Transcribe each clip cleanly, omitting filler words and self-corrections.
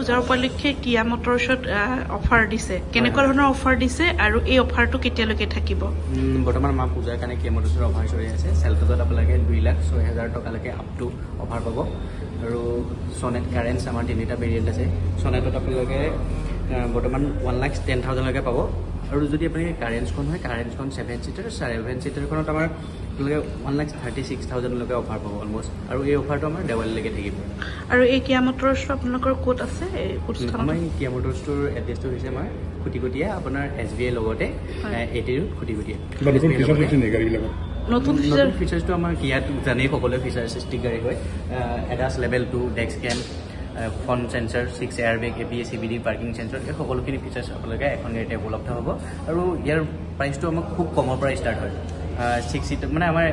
পূজাৰ উপলক্ষে কিয়া মটৰছত অফাৰ দিছে কেনেকুৱা ধৰণৰ অফাৰ দিছে আৰু এই অফাৰটো কেতিয়ালৈকে থাকিব বৰ্তমান আমাৰ পূজাৰ কাৰণে কিয়া মটৰছৰ অফাৰ চলি আছে চেল্টছত আপোনালোকে 2,06,000 টকালৈকে আপ টু অফাৰ পাব আৰু সনেট কাৰেন্টছ আমাৰ তিনিটা ভেৰিয়েণ্ট আছে সনেটত আপোনালোকে বৰ্তমান 1,10,000 লৈকে পাব আৰু যদি আপুনি কাৰেন্টছখন হয় কাৰেন্টছখন 7 সিটাৰ 7 সিটাৰখনত আমাৰ আপোনালোকে 1,36,000 লৈকে অফাৰ পাব অলমষ্ট আৰু এই অফাৰটো আমাৰ দেৱালীলৈকে থাকিব আৰু এই কিয়া মটৰছটো আপোনালোকৰ ক'ত আছে আমাৰ কিয়া মটৰছটোৰ এড্ৰেছটো হৈছে আমাৰ খুটিকটীয়া আপোনাৰ SBI লগতে 80 ৰোড খুটিকটীয়া নতুন ফিচাৰ্ছটো আমাৰ কিয়াত জানেই সকলোৱে ফিচাৰ্ছ ষ্টিক গাড়ী হয় ADAS level 2 dash cam front sensor 6 airbag ABS CBD parking sensor এই সকলোখিনি ফিচাৰ্ছ আপোনালোকে এখন গাড়ীতে উপলব্ধ হ'ব আৰু ইয়াৰ প্ৰাইচটো আমাক খুব কমৰ পৰা ষ্টাৰ্ট হয় 6 সিট মানে আমাৰ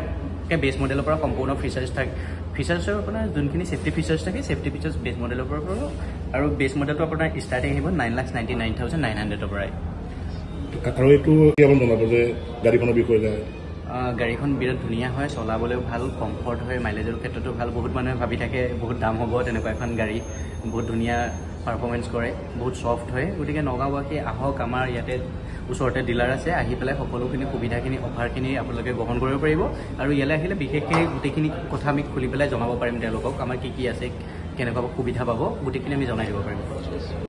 বেছ মডেলৰ পৰা সম্পূৰ্ণ ফিচাৰ্ছ থাকে ফিচাৰ্ছৰ আপোনাৰ যোনখিনি সেফটি ফিচাৰ্ছ থাকে সেফটি ফিচাৰ্ছ বেছ মডেলৰ পৰা পাব আৰু বেছ মডেলটো আপোনাৰ ষ্টাৰ্টিং আহিব 9,99,900 পৰাই আৰু এইটো কেৱল জনাব যে গাড়ীখনৰ বিষয়ে যায় গাড়ীখন বিৰাট ধুনীয়া হয় চলাবলৈও ভাল কমফৰ্ট হয় মাইলেজৰ ক্ষেত্ৰতো ভাল বহুত মানুহে ভাবি থাকে বহুত দাম হ'ব তেনেকুৱা এখন গাড়ী বহুত ধুনীয়া পাৰফৰ্মেঞ্চ কৰে বহুত ছফ্ট হয় গতিকে নগাঁওবাসী আহক আমাৰ ইয়াতে ওচৰতে ডিলাৰ আছে আহি পেলাই সকলোখিনি সুবিধাখিনি অফাৰখিনি আপোনালোকে গ্ৰহণ কৰিব পাৰিব আৰু ইয়ালৈ আহিলে বিশেষকৈ গোটেইখিনি কথা আমি খুলি পেলাই জনাব পাৰিম তেওঁলোকক আমাৰ কি আছে কেনেকুৱা সুবিধা পাব গোটেইখিনি আমি জনাই দিব পাৰিম